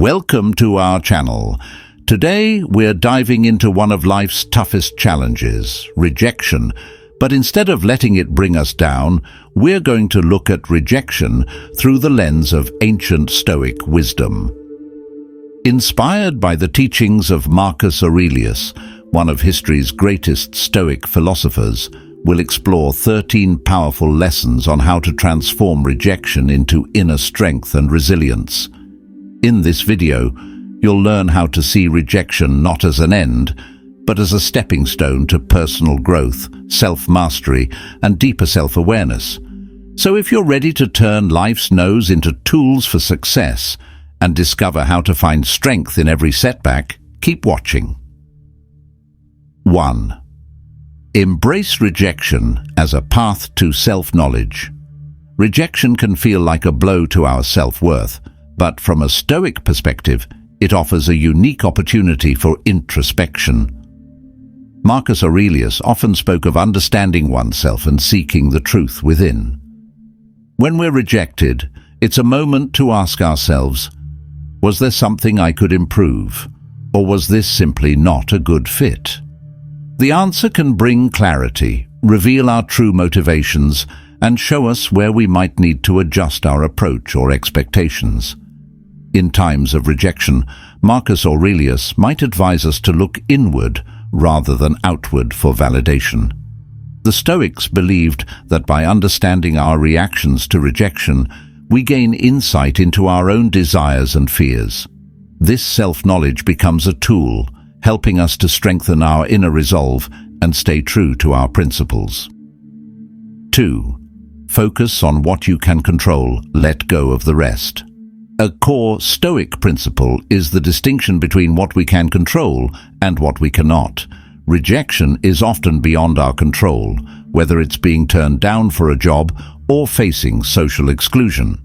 Welcome to our channel. Today we're diving into one of life's toughest challenges, rejection. But instead of letting it bring us down, we're going to look at rejection through the lens of ancient Stoic wisdom. Inspired by the teachings of Marcus Aurelius, one of history's greatest Stoic philosophers, we'll explore 13 powerful lessons on how to transform rejection into inner strength and resilience. In this video, you'll learn how to see rejection not as an end, but as a stepping stone to personal growth, self-mastery, and deeper self-awareness. So if you're ready to turn life's no's into tools for success and discover how to find strength in every setback, keep watching. 1. Embrace rejection as a path to self-knowledge. Rejection can feel like a blow to our self-worth, but from a Stoic perspective, it offers a unique opportunity for introspection. Marcus Aurelius often spoke of understanding oneself and seeking the truth within. When we're rejected, it's a moment to ask ourselves, was there something I could improve, or was this simply not a good fit? The answer can bring clarity, reveal our true motivations, and show us where we might need to adjust our approach or expectations. In times of rejection, Marcus Aurelius might advise us to look inward rather than outward for validation. The Stoics believed that by understanding our reactions to rejection, we gain insight into our own desires and fears. This self-knowledge becomes a tool, helping us to strengthen our inner resolve and stay true to our principles. 2. Focus on what you can control, let go of the rest. A core Stoic principle is the distinction between what we can control and what we cannot. Rejection is often beyond our control, whether it's being turned down for a job or facing social exclusion.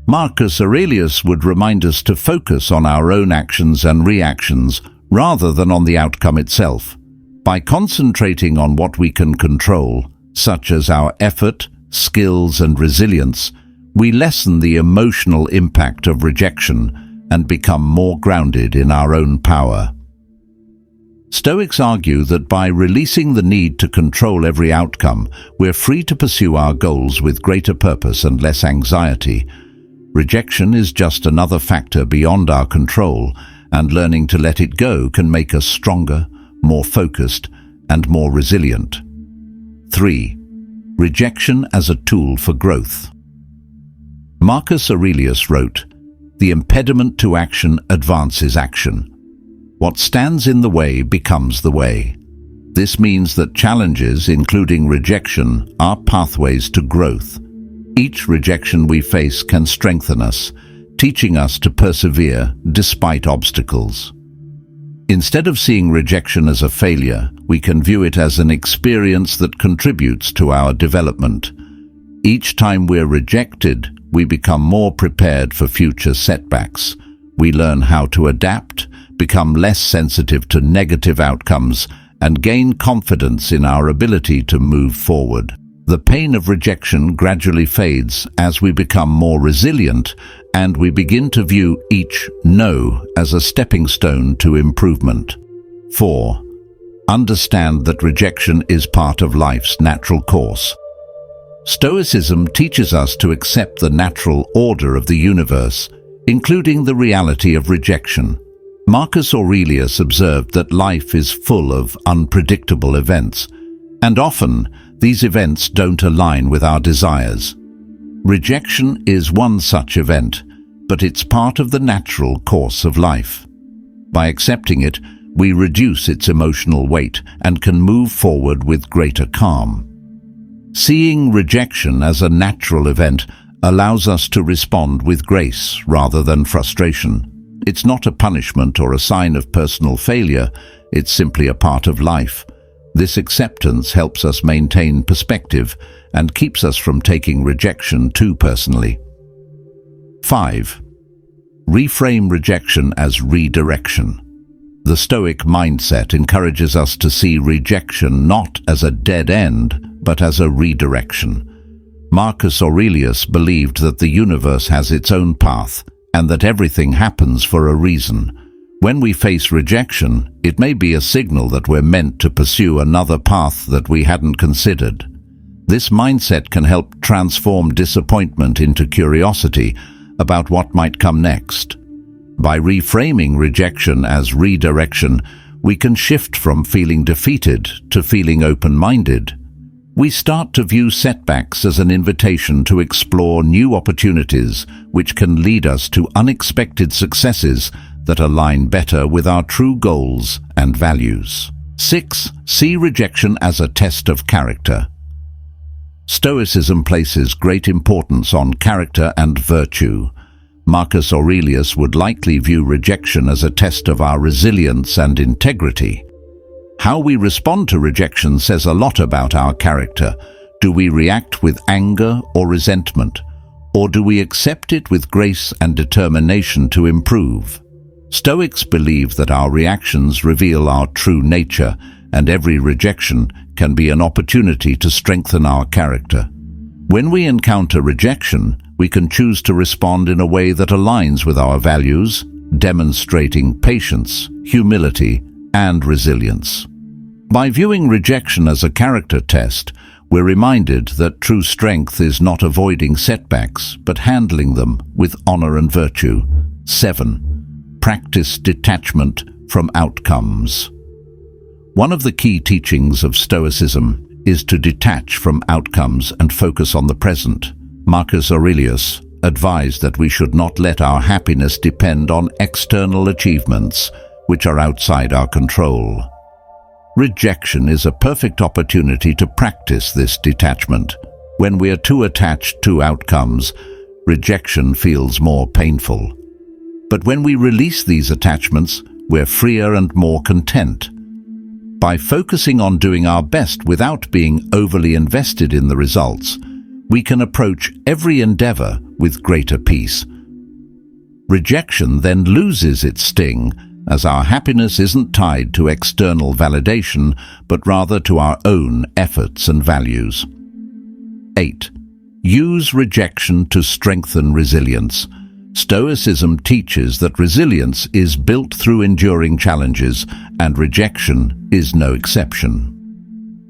Marcus Aurelius would remind us to focus on our own actions and reactions rather than on the outcome itself. By concentrating on what we can control, such as our effort, skills, and resilience, we lessen the emotional impact of rejection and become more grounded in our own power. Stoics argue that by releasing the need to control every outcome, we're free to pursue our goals with greater purpose and less anxiety. Rejection is just another factor beyond our control, and learning to let it go can make us stronger, more focused, and more resilient. 3. Rejection as a tool for growth. Marcus Aurelius wrote, "The impediment to action advances action. What stands in the way becomes the way." This means that challenges, including rejection, are pathways to growth. Each rejection we face can strengthen us, teaching us to persevere despite obstacles. Instead of seeing rejection as a failure, we can view it as an experience that contributes to our development. Each time we're rejected, we become more prepared for future setbacks. We learn how to adapt, become less sensitive to negative outcomes, and gain confidence in our ability to move forward. The pain of rejection gradually fades as we become more resilient, and we begin to view each no as a stepping stone to improvement. 4. Understand that rejection is part of life's natural course. Stoicism teaches us to accept the natural order of the universe, including the reality of rejection. Marcus Aurelius observed that life is full of unpredictable events, and often these events don't align with our desires. Rejection is one such event, but it's part of the natural course of life. By accepting it, we reduce its emotional weight and can move forward with greater calm. Seeing rejection as a natural event allows us to respond with grace rather than frustration. It's not a punishment or a sign of personal failure, it's simply a part of life. This acceptance helps us maintain perspective and keeps us from taking rejection too personally. 5. Reframe rejection as redirection. The Stoic mindset encourages us to see rejection not as a dead end, but as a redirection. Marcus Aurelius believed that the universe has its own path, and that everything happens for a reason. When we face rejection, it may be a signal that we're meant to pursue another path that we hadn't considered. This mindset can help transform disappointment into curiosity about what might come next. By reframing rejection as redirection, we can shift from feeling defeated to feeling open-minded. We start to view setbacks as an invitation to explore new opportunities which can lead us to unexpected successes that align better with our true goals and values. 6. See rejection as a test of character. Stoicism places great importance on character and virtue. Marcus Aurelius would likely view rejection as a test of our resilience and integrity. How we respond to rejection says a lot about our character. Do we react with anger or resentment? Or do we accept it with grace and determination to improve? Stoics believe that our reactions reveal our true nature, and every rejection can be an opportunity to strengthen our character. When we encounter rejection, we can choose to respond in a way that aligns with our values, demonstrating patience, humility, and resilience. By viewing rejection as a character test, we're reminded that true strength is not avoiding setbacks, but handling them with honor and virtue. 7. Practice detachment from outcomes. One of the key teachings of Stoicism is to detach from outcomes and focus on the present. Marcus Aurelius advised that we should not let our happiness depend on external achievements which are outside our control. Rejection is a perfect opportunity to practice this detachment. When we are too attached to outcomes, rejection feels more painful. But when we release these attachments, we're freer and more content. By focusing on doing our best without being overly invested in the results, we can approach every endeavor with greater peace. Rejection then loses its sting, as our happiness isn't tied to external validation, but rather to our own efforts and values. 8. Use rejection to strengthen resilience. Stoicism teaches that resilience is built through enduring challenges, and rejection is no exception.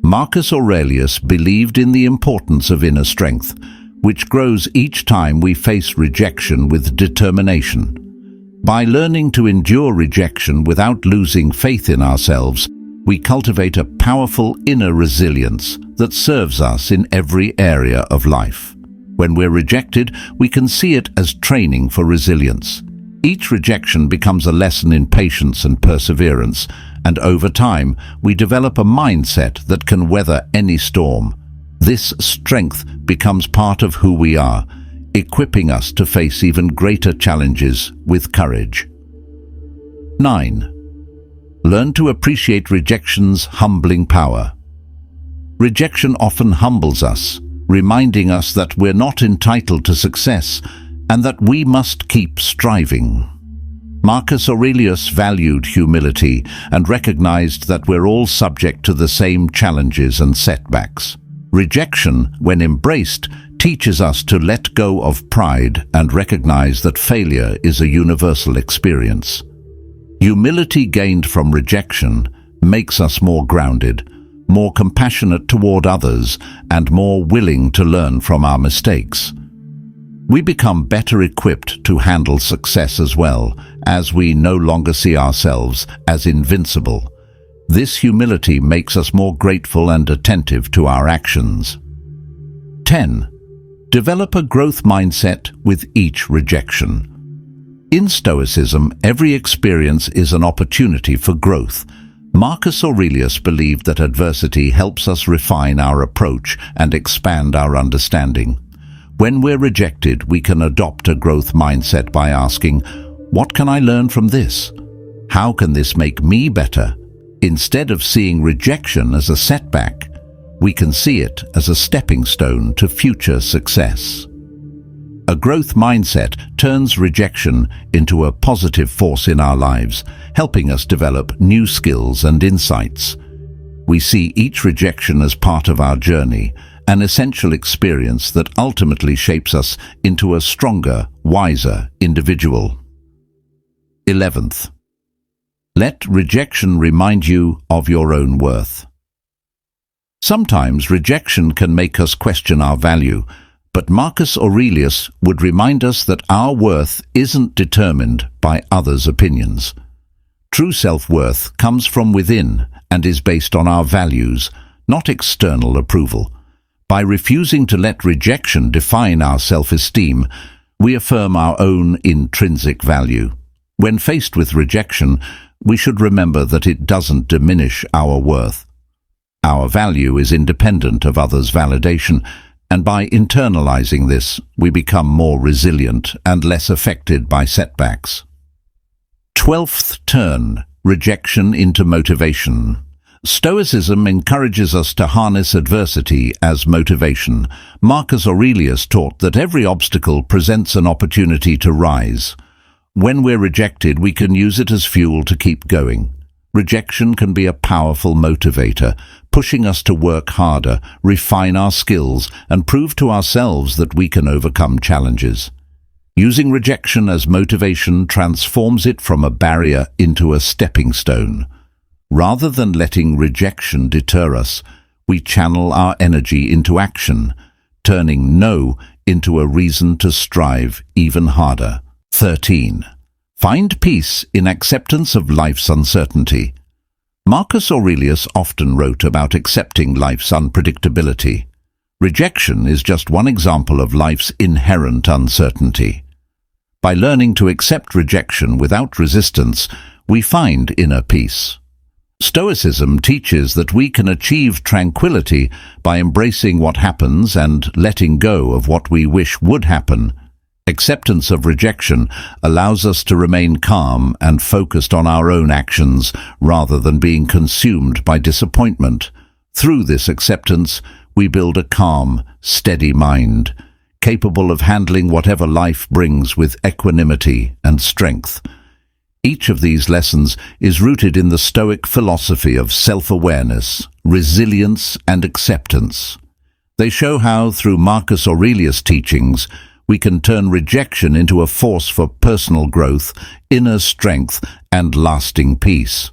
Marcus Aurelius believed in the importance of inner strength, which grows each time we face rejection with determination. By learning to endure rejection without losing faith in ourselves, we cultivate a powerful inner resilience that serves us in every area of life. When we're rejected, we can see it as training for resilience. Each rejection becomes a lesson in patience and perseverance, and over time, we develop a mindset that can weather any storm. This strength becomes part of who we are, equipping us to face even greater challenges with courage. 9. Learn to appreciate rejection's humbling power. Rejection often humbles us, reminding us that we're not entitled to success and that we must keep striving. Marcus Aurelius valued humility and recognized that we're all subject to the same challenges and setbacks. Rejection, when embraced, teaches us to let go of pride and recognize that failure is a universal experience. Humility gained from rejection makes us more grounded, more compassionate toward others, and more willing to learn from our mistakes. We become better equipped to handle success as well, as we no longer see ourselves as invincible. This humility makes us more grateful and attentive to our actions. 10. Develop a growth mindset with each rejection. In Stoicism, every experience is an opportunity for growth. Marcus Aurelius believed that adversity helps us refine our approach and expand our understanding. When we're rejected, we can adopt a growth mindset by asking, "What can I learn from this? How can this make me better?" Instead of seeing rejection as a setback, we can see it as a stepping stone to future success. A growth mindset turns rejection into a positive force in our lives, helping us develop new skills and insights. We see each rejection as part of our journey, an essential experience that ultimately shapes us into a stronger, wiser individual. 11th, let rejection remind you of your own worth. Sometimes rejection can make us question our value, but Marcus Aurelius would remind us that our worth isn't determined by others' opinions. True self-worth comes from within and is based on our values, not external approval. By refusing to let rejection define our self-esteem, we affirm our own intrinsic value. When faced with rejection, we should remember that it doesn't diminish our worth. Our value is independent of others' validation, and by internalizing this, we become more resilient and less affected by setbacks. 12th turn, rejection into motivation. Stoicism encourages us to harness adversity as motivation. Marcus Aurelius taught that every obstacle presents an opportunity to rise. When we're rejected, we can use it as fuel to keep going. Rejection can be a powerful motivator, pushing us to work harder, refine our skills, and prove to ourselves that we can overcome challenges. Using rejection as motivation transforms it from a barrier into a stepping stone. Rather than letting rejection deter us, we channel our energy into action, turning no into a reason to strive even harder. 13. Find peace in acceptance of life's uncertainty. Marcus Aurelius often wrote about accepting life's unpredictability. Rejection is just one example of life's inherent uncertainty. By learning to accept rejection without resistance, we find inner peace. Stoicism teaches that we can achieve tranquility by embracing what happens and letting go of what we wish would happen. Acceptance of rejection allows us to remain calm and focused on our own actions rather than being consumed by disappointment. Through this acceptance, we build a calm, steady mind, capable of handling whatever life brings with equanimity and strength. Each of these lessons is rooted in the Stoic philosophy of self-awareness, resilience, and acceptance. They show how, through Marcus Aurelius' teachings, we can turn rejection into a force for personal growth, inner strength, and lasting peace.